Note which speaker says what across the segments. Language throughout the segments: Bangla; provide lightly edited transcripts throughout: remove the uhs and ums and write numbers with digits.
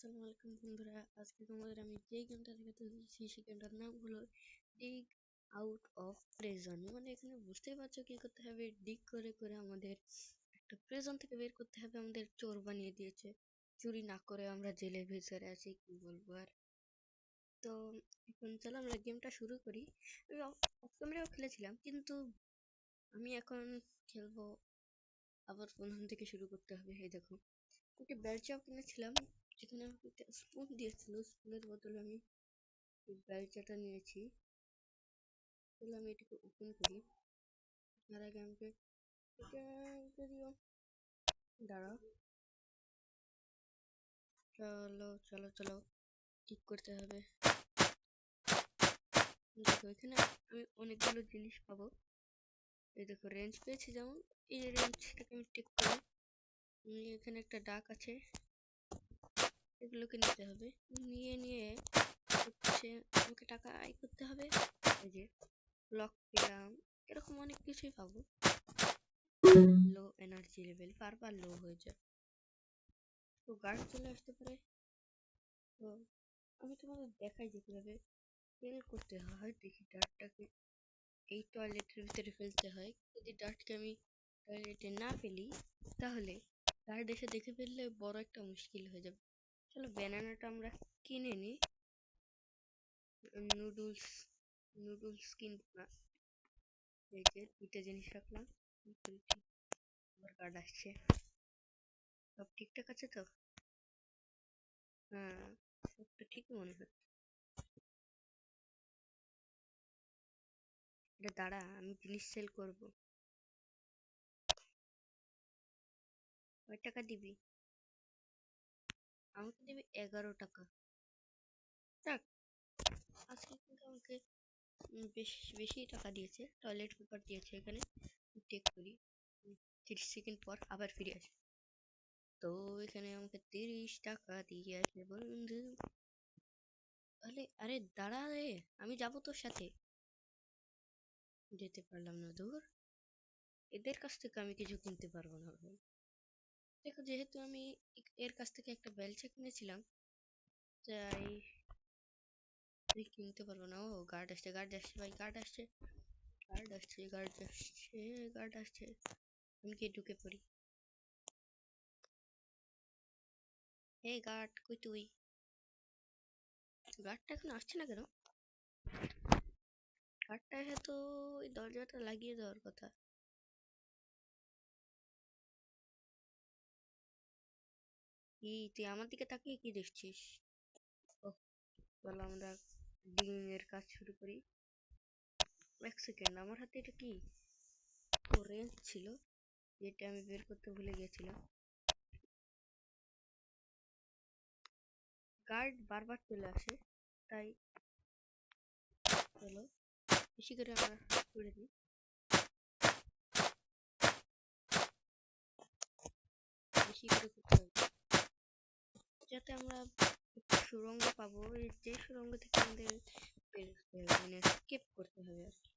Speaker 1: আসসালামু আলাইকুম বন্ধুরা, আজকে তোমাদের আমি যে গেমটা দেখাতে চলেছি সেই গেমটার নাম হলো ডিগ আউট অফ প্রিজন। মানে এখানে বুঝতেই পারছো কি করতে হবে, ডিগ করে করে আমাদের একটা প্রিজন থেকে বের করতে হবে। আমাদের চোর বানিয়ে দিয়েছে, চুরি না করে আমরা জেলের ভিতরে আছি, কি বলবো আর। তো এখন চলো আমরা গেমটা শুরু করি। আমি অফ ক্যামেরাও খেলেছিলাম, কিন্তু আমি এখন খেলবো আবার প্রথম থেকে শুরু করতে হবে। এই দেখো, একটা বেলচাও কিনেছিলাম, যেখানে আমাকে একটা স্পুন দিয়েছিল, স্পুনের বদলে আমি এই বেলচাটা নিয়েছি। তাহলে আমি এটাকে ওপেন করি। তার আগে আমাকে এটা যদিও দাঁড়াও, চলো চলো চলো ঠিক করতে হবে। দেখো এখানে আমি অনেকগুলো জিনিস পাবো। এই দেখো রেঞ্জ পেয়েছি, যেমন এই রেঞ্জটাকে আমি টিক করি। এখানে একটা ডাক আছে, এগুলোকে নিতে হবে। নিয়ে নিয়ে হচ্ছে আমাকে টাকা আয় করতে হবে। এই যে ব্লক পেলাম, এরকম অনেক কিছুই পাবো। লো এনার্জি লেভেল বারবার লো হয়ে যায়, তো গার্ড চলে আসতে পারে। তো আমি তোমাদের দেখাই যে কিভাবে ফেল করতে হয়। দেখি ডার্টটাকে এই টয়লেটের ভিতরে ফেলতে হয়। যদি ডার্টকে আমি টয়লেটে না ফেলি, তাহলে গার্ড এসে দেখে ফেললে বড় একটা মুশকিল হয়ে যাবে। চলো ব্যানানাটা আমরা কিনে নিই। নুডলস নুডলস কিনবো না। এই যে দুইটা জিনিস রাখলাম। আমার গার্ড আসছে, সব ঠিকঠাক আছে তো? হ্যাঁ, সব তো ঠিকই মনে হচ্ছে। এটা দাঁড়া, আমি জিনিস সেল করবো। কয় টাকা দিবি? আমাকে দিবি 11 টাকা। যাক, আজকে কিন্তু আমাকে বেশ বেশি টাকা দিয়েছে। টয়লেট পেপার দিয়েছে এখানে। টেক করি, 30 সেকেন্ড পর আবার ফিরে আসি। তো এখানে আমাকে 30 টাকা দিয়েছে বন্ধু। আরে আরে দাঁড়া রে, আমি যাবো তোর সাথে। যেতে পারলাম না, দূর। এদের কাছ থেকে আমি কিছু কিনতে পারবো না ভাই। দেখো, যেহেতু আমি এর কাছ থেকে একটা বেলচা কিনেছিলাম, তাই কিনতে পারবো না। ও গার্ড আসছে, গার্ড আসছে ভাই, গার্ড আসছে, গার্ড আসছে, গার্ড আসছে, গার্ড আসছে। আমি কি ঢুকে পড়ি? এই গার্ড কই তুই? গার্ডটা এখন আসছে না কেন? গার্ডটা এসে তো ওই দরজাটা লাগিয়ে দেওয়ার কথা। কি তুই আমার দিকে তাকিয়ে কি দেখছিস? ওহ, চলো আমরা ডিগিং এর কাজ শুরু করি। এক সেকেন্ড, আমার হাতে এটা কি? ও রেঞ্চ ছিল, যেটা আমি বের করতে ভুলে গেছিলাম। গার্ড বারবার চলে আসে, তাই চলো বেশি করে আমরা করে দিই। বেশি করে করতে হবে, যাতে আমরা একটা সুড়ঙ্গ পাবো। এই যে সুড়ঙ্গ থেকে আমাদের বেরোতে হবে, মানে স্কেপ করতে হবে আর কি।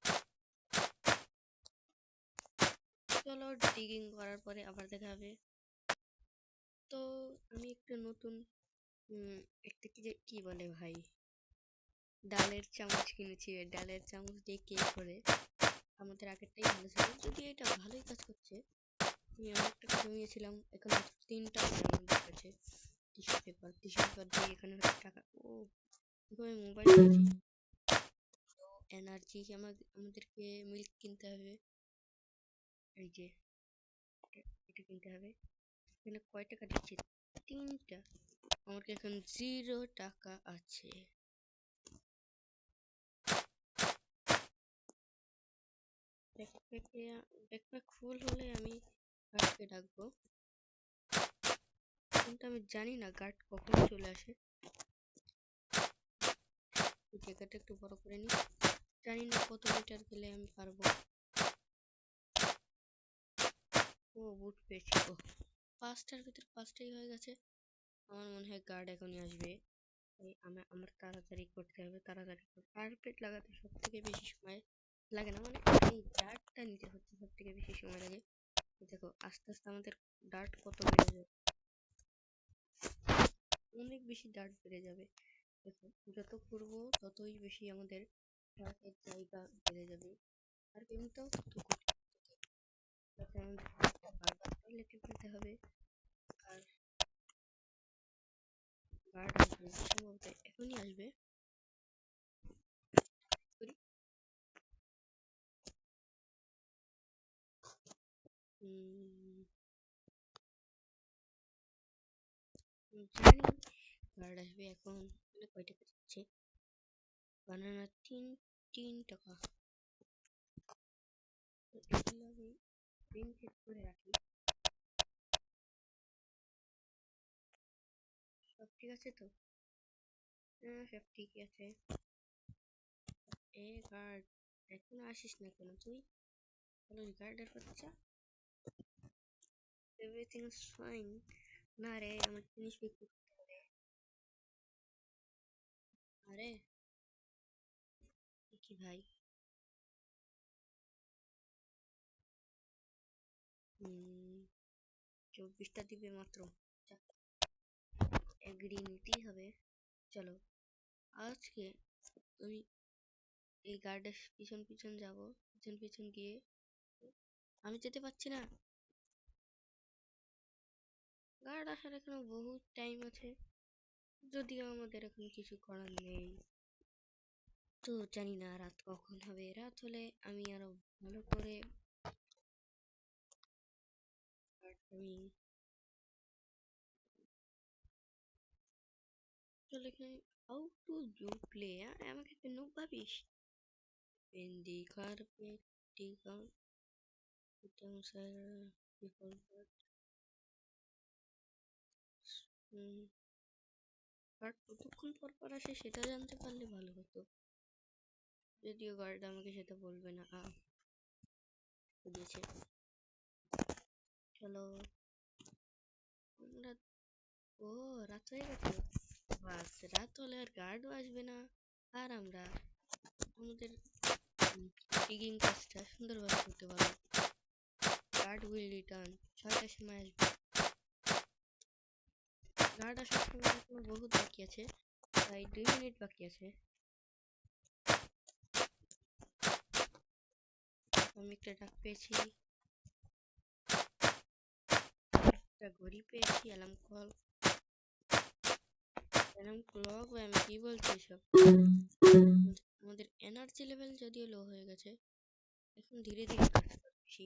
Speaker 1: চলো ডিগিং করার পরে আবার দেখা হবে। তো আমি একটা নতুন একটা কি বলে ভাই, ডালের চামচ কিনেছি। ডালের চামচ দিয়ে কেক করে। আমাদের আগেরটাই ভালো ছিল, যদি এটা ভালোই কাজ করছে। আমি অনেক টাকা জমিয়েছিলাম, এখন 3টা আছে আমাদের কাছে। টিস্যু পেপার দিয়ে এখানে হচ্ছে টাকা। ও আমি মোবাইল এনার্জি আমাদেরকে মিল্ক কিনতে হবে। এই যে এটা কিনতে হবে। এখানে কয় টাকা দিচ্ছে? 3টা। আমার এখন 0 টাকা আছে। ব্যাকপ্যাক ফুল হলে আমি গার্ডকে ডাকবো, কিন্তু আমি জানি না গার্ড কখন চলে আসে। জায়গাটা একটু বড় করে নি, জানি না কত মিটার গেলে আমি পারবো। ও বুট পেয়েছি। ও 5টার ভিতর 5টাই হয়ে গেছে। আমার মনে হয় গার্ড এখনই আসবে। আমার তাড়াতাড়ি করতে হবে, তাড়াতাড়ি কার্পেট লাগাতে সব থেকে বেশি সময় লাগে না, মানে এই ডার্টটা নিতে হচ্ছে সব থেকে বেশি সময় লাগে। দেখো আস্তে আস্তে আমাদের ডার্ট কত বেড়ে যায়, অনেক বেশি ডার্ট বেড়ে যাবে। দেখো যত করবো ততই বেশি আমাদের ডার্টের জায়গা বেড়ে যাবে, আর গেমটাও তত কঠিন যাতে আমাদের বারবার টয়লেটে যেতে হবে। আর গার্ড আসবে সম্ভবত এখনই আসবে। করি জানি গার্ড আসবে এখন। কয় টাকা দিচ্ছে? বানানা 3 টাকা। এগুলো আমি প্রিন্ট করে রাখি। সব ঠিক আছে তো? হ্যাঁ সব ঠিকই আছে। এ গার্ড এখনো আসিস না কেন তুই? হ্যালো গার্ডের বাচ্চা, এভরিথিং ইজ ফাইন। না রে আমার জিনিস বিক্রি করতে হবে। আরে কি ভাই, 24টা দিবে মাত্র। এগ্রি নিতেই হবে। চলো আজকে আমি এই গার্ডের পিছন পিছন যাব, পিছন পিছন গিয়ে আমি যেতে পারছি না। গার্ড আসার এখনো বহুত টাইম আছে, যদিও আমাদের এখন কিছু করার নেই। তো জানি না রাত কখন হবে। রাত হলে আমি আরো ভালো করে আমি চলে এখানে হাউ টু ডু প্লে। আমাকে একটা নুব ভাবিস? পেন্ডি কার্পেট টিকা স্যার গার্ড কতক্ষণ পর পর আসে সেটা জানতে পারলে ভালো হতো, যদিও গার্ড আমাকে সেটা বলবে না। দিয়েছে। চলো আমরা, ও রাত হয়ে গেছে। বাস রাত হলে আর গার্ডও আসবে না, আর আমরা আমাদের ডিগিং কাজটা সুন্দরভাবে করতে পারবো। গার্ড উইল রিটার্ন 6টার সময় আসবে। গার্ড আসার সময় এখনো বহুত বাকি আছে, প্রায় 2 মিনিট বাকি আছে। আমি একটা ডাক পেয়েছি, একটা ঘড়ি পেয়েছি, অ্যালার্ম কল, অ্যালার্ম ক্লক। আমি কি বলছি সব। আমাদের এনার্জি লেভেল যদিও লো হয়ে গেছে, এখন ধীরে ধীরে কাজ করছি।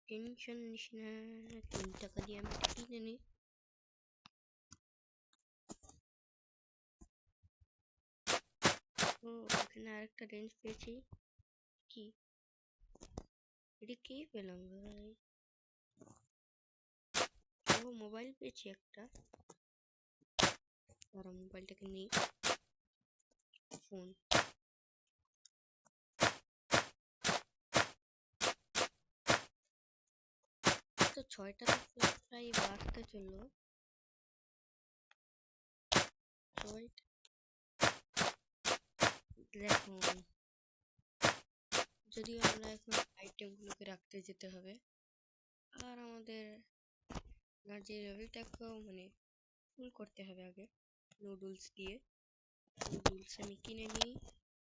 Speaker 1: টেনশন নিস না, 3 টাকা দিয়ে আমি কিনে নিই। ও এখানে আরেকটা রেঞ্জ পেয়েছি। কি এটা কি পেলাম ভাই? ও মোবাইল পেয়েছি একটা, তারা মোবাইলটাকে নিই। ফোন তো 6টা তো প্রায় বাজতে চললো। দেখো যদিও আমরা এখন আইটেমগুলোকে রাখতে যেতে হবে, আর আমাদের এনার্জি লেভেলটাকেও মানে ফুল করতে হবে আগে নুডলস দিয়ে। নুডলস আমি কিনে নিই,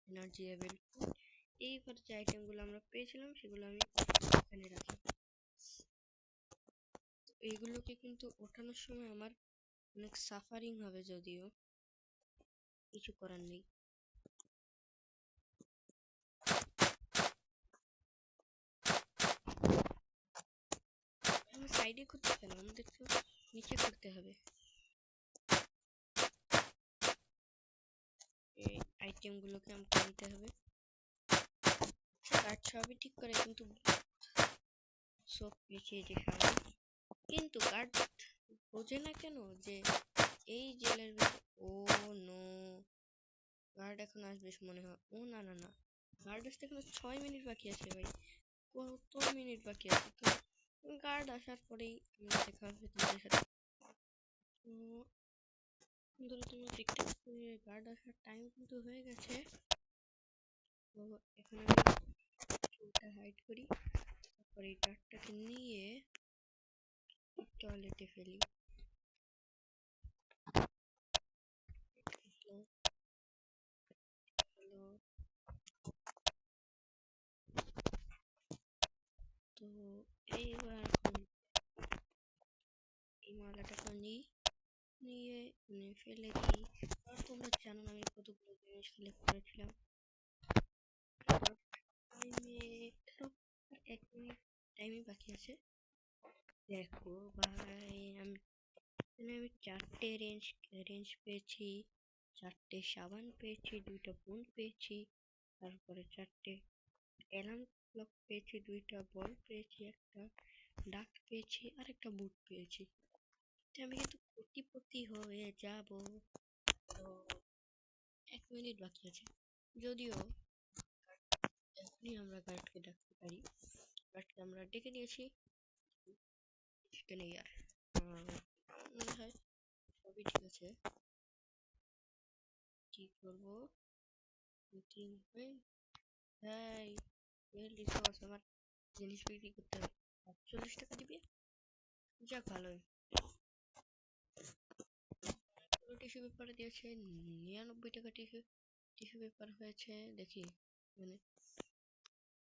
Speaker 1: এনার্জি লেভেল ফুল। এইবার যে আইটেমগুলো আমরা পেয়েছিলাম সেগুলো আমি এখানে রাখি। এইগুলোকে কিন্তু ওঠানোর সময় আমার অনেক সাফারিং হবে, যদিও কিছু করার নেই। আমি সাইডে করতে কেন, আমাদের তো নিচে করতে হবে। এই আইটেমগুলোকে আমাকে নিতে হবে। কার্ড সবই ঠিক করে, কিন্তু সব পিছিয়ে যে সামনে, কিন্তু কার্ড বোঝে না কেন যে এই জেলের ভিতর। ও নো, গার্ড এখন আসবে মনে হয়। ও না না না, গার্ড আসতে এখন 6 মিনিট বাকি আছে ভাই, কত মিনিট বাকি আছে। তো গার্ড আসার পরেই দেখা হবে তোমাদের সাথে। তো বন্ধুরা তোমরা দেখতে পাচ্ছ যে গার্ড আসার টাইম কিন্তু হয়ে গেছে। তো এখন আমি চুলটা হাইড করি, তারপরে এই কার্ডটাকে নিয়ে টয়লেটে ফেলি। এইবার এই মালাটাকে নিয়ে ফেলে দিই। আর তোমরা জানো না আমি কতগুলো জিনিস সিলেক্ট করেছিলাম। এক মিনিট টাইমই বাকি আছে। দেখো ভাই আমি চারটে রেঞ্জ পেয়েছি, চারটে সাবান পেয়েছি, দুইটা বোন পেয়েছি, তারপরে চারটে অ্যালার্ম ক্লক পেয়েছি, দুইটা বল পেয়েছি, একটা ডাক পেয়েছি আর একটা বুট পেয়েছি। আমি কিন্তু কোটিপতি হয়ে যাব। তো 1 মিনিট বাকি আছে, যদিও এখনই আমরা গার্ডকে ডাকতে পারি। গার্ডকে আমরা ডেকে নিয়েছি, সেটা নেই আর। আমার মনে হয় সবই ঠিক আছে। কি করবো? মিটিং এই রিসোর্স আমার জিনিস বিক্রি করতে হবে। ৪৮ টাকা দিবে, যাক ভালোই। টিস্যু পেপার দিয়েছে ৯৯ টাকা। টিস্যু পেপার হয়েছে, দেখি মানে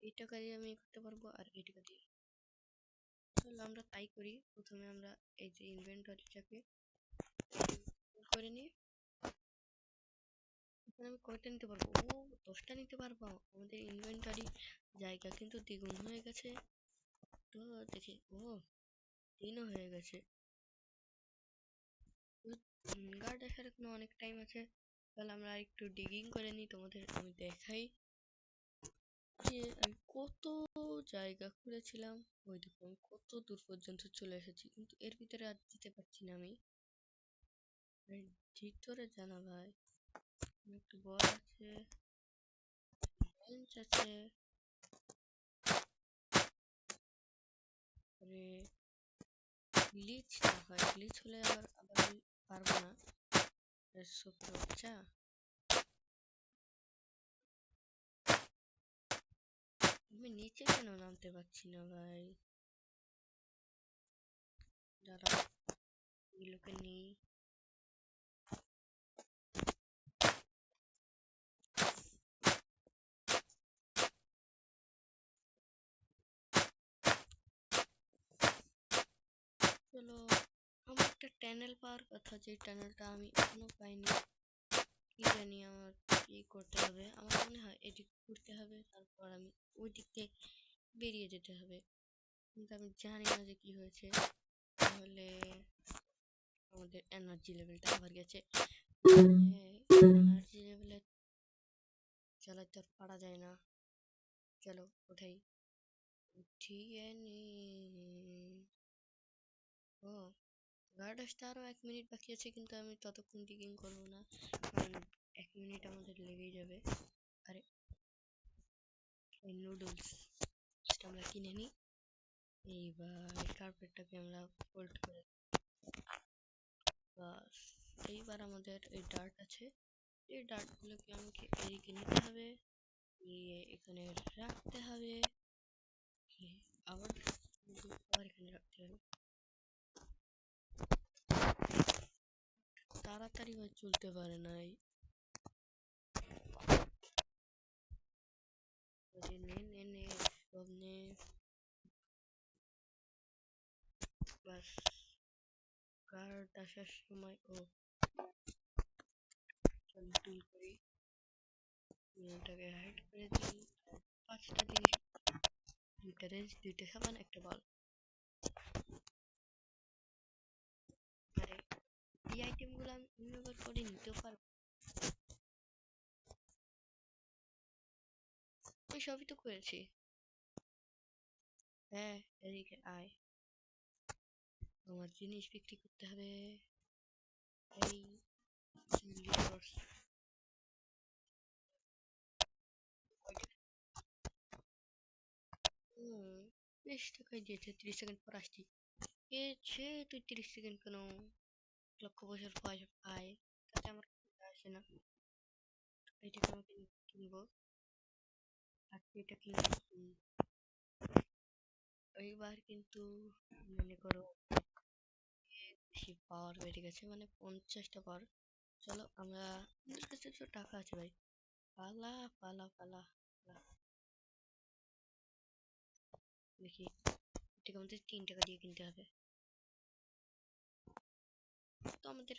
Speaker 1: এই টাকা দিয়ে আমি করতে পারবো আর এই টাকা দিয়ে। তাহলে আমরা তাই করি। প্রথমে আমরা এই যে ইনভেন্টরিটাকে করে নিই। এখানে আমি কয়টা নিতে পারবো? ও 10টা নিতে পারবো। আমাদের ইনভেন্টরি জায়গা কিন্তু দ্বিগুণ হয়ে গেছে। তো দেখি, ও 3ও হয়ে গেছে। গার্ড আসার এখনো অনেক টাইম আছে। তাহলে আমরা একটু ডিগিং করে নিই, তোমাদের আমি দেখাই যে আমি কত জায়গা খুঁড়েছিলাম। ওই দেখো আমি কত দূর পর্যন্ত চলে এসেছি, কিন্তু এর ভিতরে আর যেতে পারছি না আমি। ভিতরে জানা ভাই একটু বল আছে, বেঞ্চ আছে, গ্লিচ না হয়, গ্লিচ হলে আবার আমি পারবো না। বাচ্চা আমি নিচে কেন নামতে পারছি না ভাই? দাঁড়াও, এগুলোকে নিই। চলো, আমার একটা টানেল পাওয়ার কথা, যে টানেলটা আমি এখনো পাইনি। কি জানি আমার কি করতে হবে? আমার মনে হয় এদিক ঘুরতে হবে, তারপর আমি ওই দিক থেকে বেরিয়ে যেতে হবে। কিন্তু আমি জানি না যে কি হয়েছে। তাহলে আমাদের এনার্জি লেভেলটা আবার গেছে। এনার্জি লেভেলে চালাতে আর পারা যায় না। চলো ওঠাই, উঠিয়ে নি। ও গার্ড আসতে আরো 1 মিনিট বাকি আছে, কিন্তু আমি ততক্ষণ ডিগিং করবো না, কারণ 1 মিনিট আমাদের লেগেই যাবে। আরে এই নুডলস আমরা কিনে নিই। এইবার কার্পেটটাকে আমরা ফোল্ড করে, বাস। এইবার আমাদের এই ডার্ট আছে, এই ডার্ট গুলোকে আমাকে এদিকে নিতে হবে, নিয়ে এখানে রাখতে হবে। আবার আবার এখানে রাখতে হবে। তাড়াতাড়ি ভাই চলতে পারে নাই। নে নে নে সব নে, বাস। গার্ড আসার সময় ও টুল করি, এটাকে হাইড করে দিই। 5টা জিনিস, 2টা রেঞ্জ, 2টা সাবান, একটা বল। আরে এই আইটেমগুলো আমি ব্যবহার করে নিতেও পারবো। আমি সবই তো করেছি। হ্যাঁ, এদিকে আয়, আমার জিনিস বিক্রি করতে হবে। এই রিসোর্স 30 টাকায় দিয়েছে, 30 সেকেন্ড পর আসছি। এ ছে তুই 30 সেকেন্ড কেন? লক্ষ বছর আয়, তাতে আমার আসে না। এটাকে আমাকে কিনবো, আর এটা কিনবো। এইবার কিন্তু মনে করো বেশি পাওয়ার বেড়ে গেছে, মানে 50টা পাওয়ার। চলো আমরা, আমাদের কাছে তো টাকা আছে ভাই, পালা পালা পালা পালা। দেখি ঠিক আমাদের 3 টাকা দিয়ে কিনতে হবে। তো আমাদের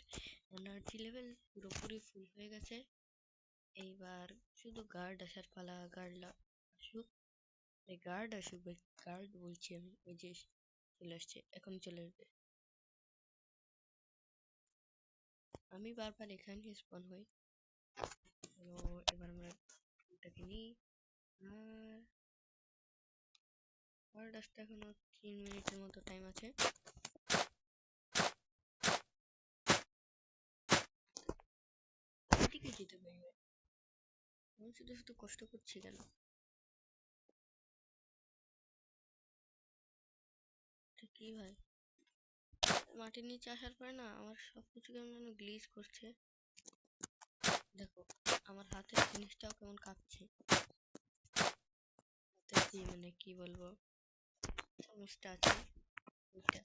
Speaker 1: এনার্জি লেভেল পুরোপুরি ফুল হয়ে গেছে। এইবার শুধু গার্ড আসার পালা। আসুক, গার্ড আসুক ভাই, গার্ড বলছি আমি, ওই যে চলে আসছে, এখন চলে আসবে। আমি বারবার এখানে স্পন হই। তো এবার আমরা এটাকে নিই। আর গার্ড আসতে এখনো 3 মিনিটের মতো টাইম আছে। এদিকে যেতে পারি ভাই, আমি শুধু শুধু কষ্ট করছি কেন? কি ভাই, মাটির নিচে আসার পরে না আমার সবকিছু কেমন যেন গ্লিচ করছে। দেখো আমার হাতের জিনিসটাও কেমন কাঁপছে। হাতের যে মানে কি বলবো সমস্যা আছে ওইটা।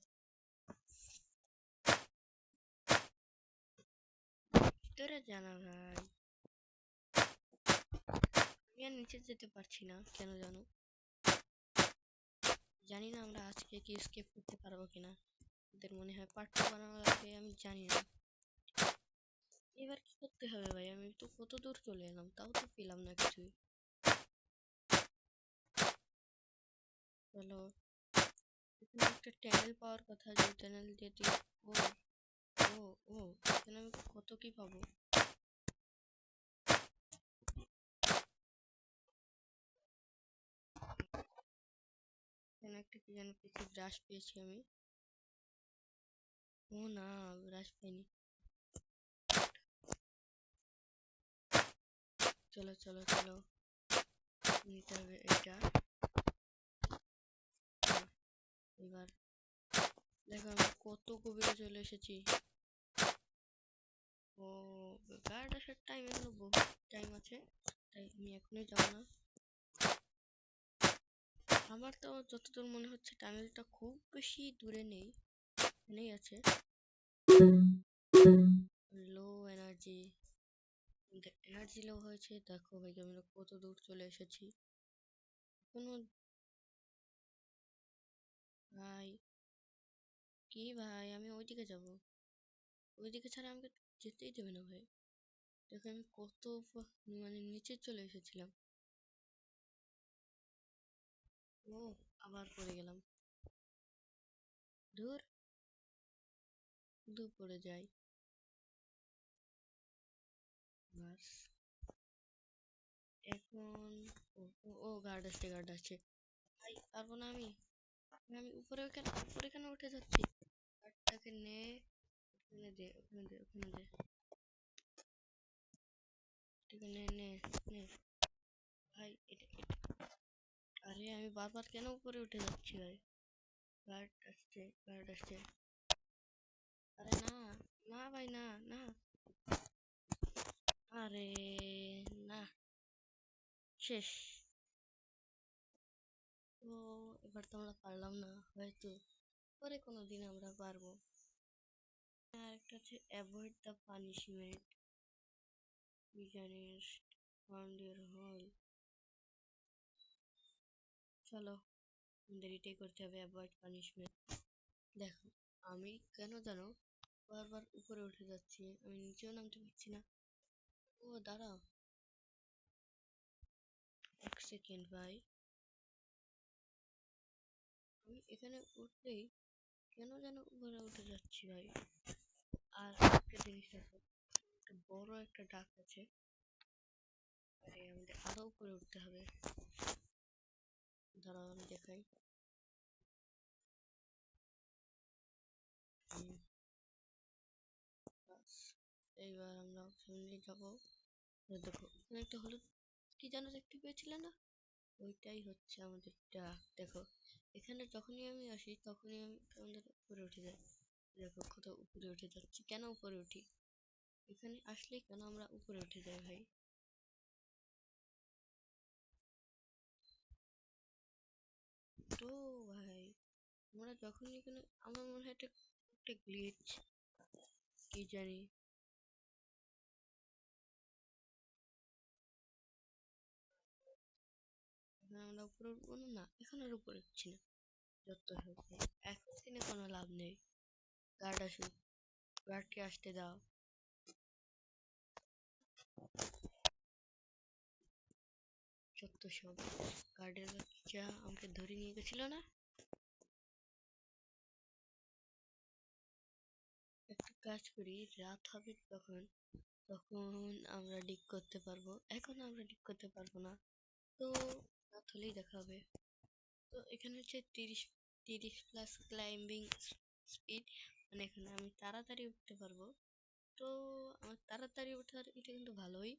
Speaker 1: ভিতরে জানা ভাই, আমি আর নিচে যেতে পারছি না কেন জানো? জানি না আমরা আজকে কি স্কেপ করতে পারবো কিনা। ওদের মনে হয় পার্ট 2 বানানো লাগবে, আমি জানি না। এবার কি করতে হবে ভাই? আমি তো কত দূর চলে এলাম, তাও তো পেলাম না কিছুই। চলো, এখানে একটা ট্যানেল পাওয়ার কথা, যে ট্যানেল দিয়ে ও ও ও এখানে আমি কত কি পাবো। এখানে একটা কি যেন পেয়েছি, ব্রাশ পেয়েছি আমি। ও না, ব্রাশ পাইনি। চলো চলো চলো, নিতে হবে এটা। এবার দেখো আমি কত গভীরে চলে এসেছি। ও, গার্ড আসার টাইম এখনো বহু টাইম আছে, তাই আমি এখনই যাবো না। আমার তো যতদূর মনে হচ্ছে টানেলটা খুব বেশি দূরে নেই, এখানেই আছে। লো এনার্জি, এনার্জি লো হয়েছে। দেখো ভাই আমরা কত দূর চলে এসেছি। কোনো ভাই, কি ভাই, আমি ওইদিকে যাব, ওইদিকে ছাড়া আমাকে যেতেই দেবে না ভাই। দেখো আমি কত মানে নিচে চলে এসেছিলাম। ও, আবার পড়ে গেলাম। দূর, দূর পড়ে যাই বাস। এখন ও ও ও, গার্ড আসছে, গার্ড আসছে। ভাই পারবো না আমি, আমি উপরে কেন উঠে যাচ্ছি? গার্ডটাকে নে, ওখানে দে, ওখানে দে, ওখানে দে, এটাকে নে নে নে। ভাই আরে আমি বারবার কেন উপরে উঠে যাচ্ছি ভাই? গার্ড আসছে, গার্ড আসছে। আরে না, না ভাই, না না। আরে না, শেষ। তো এবার তো আমরা পারলাম না হয়তো, পরে কোনো দিন আমরা পারবো। আর একটা হচ্ছে অ্যাভয়েড দ্য পানিশমেন্ট, বিজানিস্ট ফাউন্ড ইউর হোল। চলো, আমাদের এটাই করতে হবে, অ্যাভয়েড পানিশমেন্ট। দেখো আমি কেন জানো বারবার উপরে উঠে যাচ্ছি, আমি নিচেও নামতে পারছি না। ও দাঁড়াও, 1 সেকেন্ড ভাই, আমি এখানে উঠলেই কেন যেন উপরে উঠে যাচ্ছি ভাই। আর একটা জিনিস দেখো, একটা বড় একটা ডাক আছে। আরে আমাদের আরো উপরে উঠতে হবে, দাঁড়াও আমি দেখাই। বাস, এইবার আমরা সামনে যাবো। দেখো এখানে একটা হলুদ কি যেন দেখতে পেয়েছিলে না, ওইটাই হচ্ছে আমাদের ডাক। দেখো এখানে যখনই আমি আসি তখনই আমি আমাদের উপরে উঠে যাই। দেখো কত উপরে উঠে যাচ্ছি, কেন উপরে উঠি? এখানে আসলে কেন আমরা উপরে উঠে যাই ভাই? তো ভাই আমরা যখনই এখানে, আমার মনে হয় এটা একটা গ্লিচ, কি জানি। এখানে আমরা উপরে উঠবো না, না এখন আর উপরে উঠছি না, যত হোক এখন দিনে কোনো লাভ নেই। গার্ড আসুক, গার্ডকে আসতে দাও। যত সব গার্ডের বাচ্চা আমাকে ধরে নিয়ে গেছিল না। একটা কাজ করি, রাত হবে তখন, তখন আমরা ডিগ করতে পারবো। এখন আমরা ডিগ করতে পারবো না, তো রাত হলেই দেখা হবে। তো এখানে হচ্ছে 30 প্লাস ক্লাইম্বিং স্পিড, মানে এখানে আমি তাড়াতাড়ি উঠতে পারবো। তো আমার তাড়াতাড়ি ওঠার এটা কিন্তু ভালোই।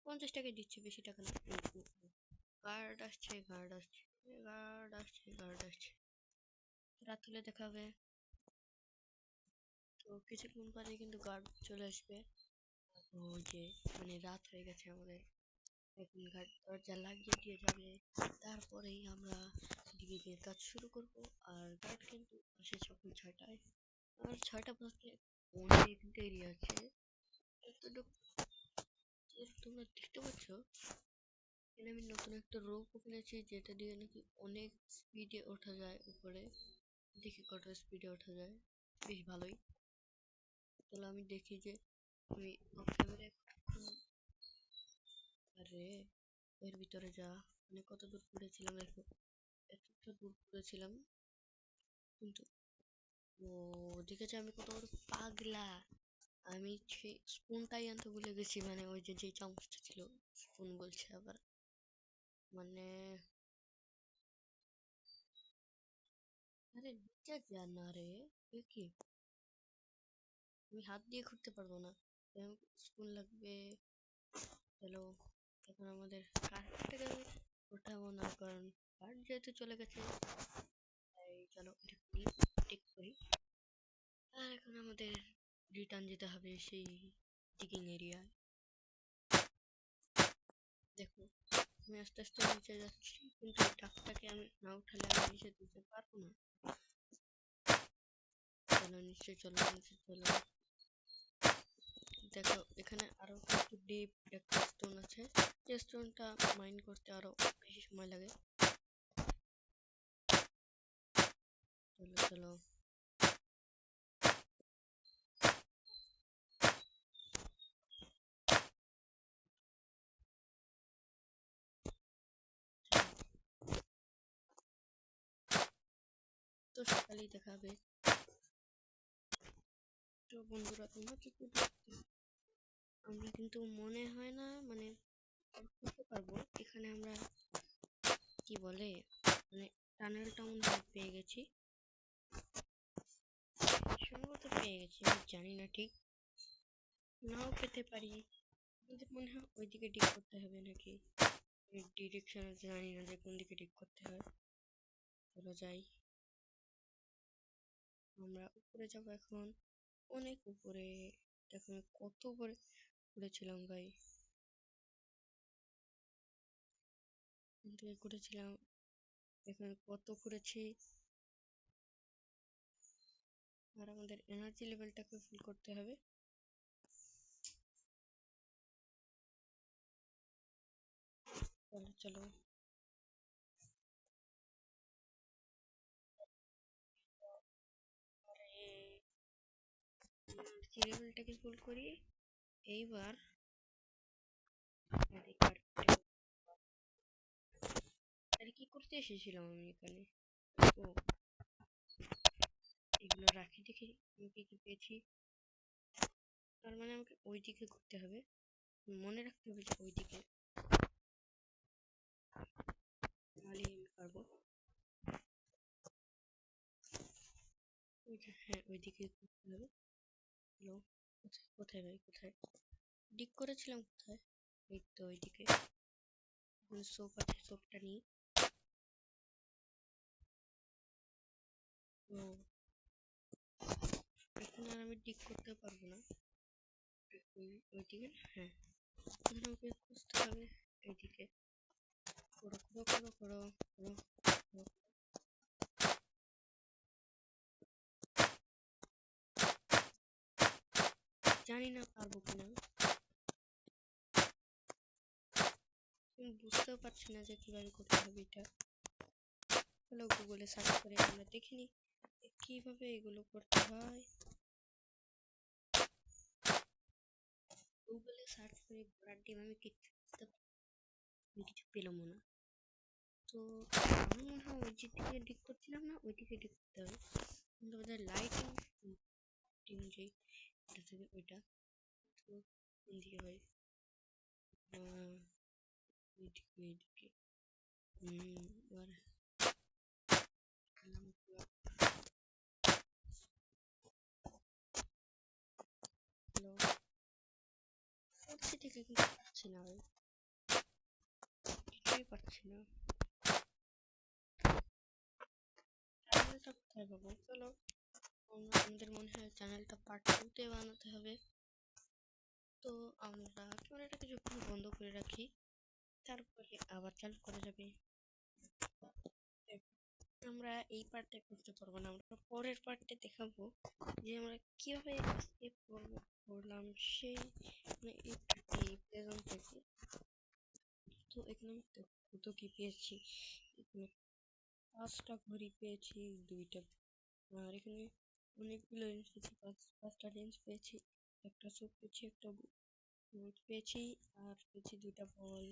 Speaker 1: 50 টাকা দিচ্ছে, বেশি টাকা না। গার্ড আসছে, গার্ড আসছে, গার্ড আসছে, গার্ড আসছে। রাত হলে দেখা হবে। তো কিছুক্ষণ পরে কিন্তু গার্ড চলে আসবে। ওই যে মানে রাত হয়ে গেছে আমাদের, এখন গার্ড দরজা লাগিয়ে দিয়ে যাবে। তারপরেই আমরা ডিগিংয়ের কাজ শুরু করব। আর গার্ড কিন্তু আসে যখন 6টায়, আর 6টা বাজলে অনেক দেরি আছে। এতটুকু তোমরা দেখতে পাচ্ছ, এখানে আমি নতুন একটা রোপ কিনেছি, যেটা দিয়ে নাকি অনেক স্পিডে ওঠা যায় উপরে। দেখি কত স্পিডে ওঠা যায়, বেশ ভালোই। তাহলে আমি দেখি যে আমি অফ ক্যামেরায়, আরে এর ভিতরে যা, মানে কত দূর পড়েছিলাম দেখো, এতটা দূর পড়েছিলাম। কিন্তু ও দেখেছে আমি কত বড় পাগলা। আমি সেই স্পুনটাই আনতে ভুলে গেছি, মানে ওই যে যে চামচটা ছিল, স্পুন বলছে আবার, মানে আরে নিচে যা না রে, এ কি, আমি হাত দিয়ে খুঁড়তে পারবো না, স্পুন লাগবে। চলো এখন আমাদের কাঠটাকে ওঠাবো না, কারণ কাঠ যেহেতু চলে গেছে, তাই চলো এটা করি, টেক করি। আর এখন আমাদের রিটার্ন যেতে হবে সেই ডিগিং এরিয়ায়। দেখো আমি আস্তে আস্তে নিচে যাচ্ছি, কিন্তু এই ডাকটাকে আমি না উঠালে আমি নিচে তুলতে পারবো না। চলো নিচে চলো, নিচে চলো। দেখো এখানে আরো কিছু ডিপ একটা স্টোন আছে, যে স্টোনটা মাইন করতে আরো বেশি সময় লাগে। চলো চলো, তো সকালেই দেখা হবে। তো বন্ধুরা তোমরা কি করতে, আমরা কিন্তু মনে হয় না মানে করতে পারবো। এখানে আমরা কি বলে, মানে টানেল টাউন পেয়ে গেছি, সম্ভবত পেয়ে গেছি, আমি জানি না ঠিক, নাও পেতে পারি। আমাদের মনে হয় ওইদিকে ডিগ করতে হবে নাকি, ডিরেকশন জানি না যে কোন দিকে ডিগ করতে হয়। চলো যাই, আমরা উপরে যাব এখন, অনেক উপরে। দেখো আমি কত উপরে উড়েছিলাম ভাই, কিন্তু করেছিলাম, এখানে কত করেছি। আর আমাদের এনার্জি লেভেলটাকে ফুল করতে হবে। চলো চলো, এনার্জি লেভেলটাকে ফুল করি এইবার। আরে কি করতে এসেছিলাম আমি এখানে, ও এগুলো রাখি, দেখি আমি কি কি পেয়েছি। তার মানে আমাকে ওই দিকে ঘুরতে হবে, মনে রাখতে হবে যে ওই দিকে, তাহলে আমি পারবো। ওই যে হ্যাঁ ওই দিকে ঘুরতে হবে। হ্যালো, কোথায় কোথায় ভাই কোথায়, ডিক করেছিলাম কোথায়, এই তো ওইদিকে। সোপ আছে, সোপটা নিই। ও এখন আর আমি ডিক করতে পারবো না, ওইদিকে হ্যাঁ, এখন আমাকে খুঁজতে হবে এইদিকে। করো করো করো করো করো করো। জানি না পারবো কিনা, আমি বুঝতেও পারছি না যে কিভাবে করতে হবে এটা। চলো গুগলে সার্চ করে আমরা দেখে নিই কিভাবে এগুলো করতে হয়। গুগলে সার্চ করে ঘোড়ার ডিম আমি কিছু পেলাম না। তো আমার মনে হয় ওই দিকে ডিক করছিলাম না, ওই দিকে ডিক করতে হবে। কিন্তু ওদের লাইটিং অনুযায়ী এটা থেকে ওইটা তো কোন দিকে হয়, এইদিকে এইদিকে। এবার করছি থেকে কিন্তু পাচ্ছি না ভাই, কিছুই পাচ্ছি না। চ্যানেলটা কোথায় পাবো? চলো আমাদের মনে হয় চ্যানেলটা পার্ট 2 তে বানাতে হবে। তো আমরা ক্যামেরাটা কিছুক্ষণ বন্ধ করে রাখি, তারপরে আবার চালু করা যাবে। আমরা এই পার্টে করতে পারবো না, আমরা পরের পার্টে দেখাবো যে আমরা কিভাবে স্কেপ করলাম সেই মানে এই প্রেজেন্ট থেকে। তো এখানে আমি কত কি পেয়েছি, এখানে 5টা ঘড়ি পেয়েছি, 2টা, আর এখানে অনেকগুলো রেঞ্জ পেয়েছি, 5টা রেঞ্জ পেয়েছি, একটা চোখ পেয়েছি, একটা বুট পেয়েছি, আর পেয়েছি 2টা বল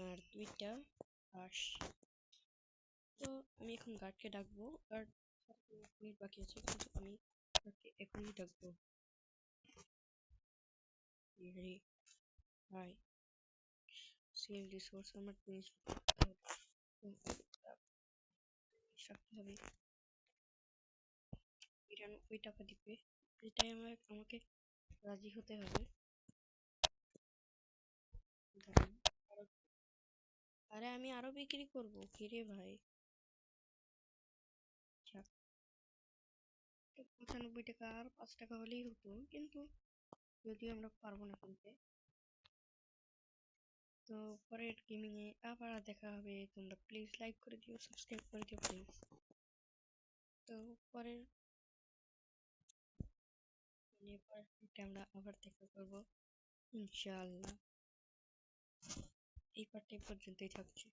Speaker 1: আর 2টা হাঁস। তো আমি এখন গার্ডকে ডাকবো, গার্ড মিনিট বাকি আছে কিন্তু আমি গার্ডকে এখনই ডাকবো। হাই সেল রিসোর্স, আমার জিনিস রাখতে হবে, ৯রানব্বই টাকা দিবে, এটাই আমাকে রাজি হতে হবে। আরে আমি আরো বিক্রি করবো, কিরে ভাই? ৯৫ টাকা আর 5 টাকা হলেই হতো, কিন্তু যদিও আমরা পারবো না কিনতে। তো পরের গেমিং এ আবার দেখা হবে, তোমরা প্লিজ লাইক করে দিও, সাবস্ক্রাইব করে দিও প্লিজ। তো পরের আমরা আবার দেখা করবো ইনশাআল্লাহ। এই পার্টটা পর্যন্তই থাকছে।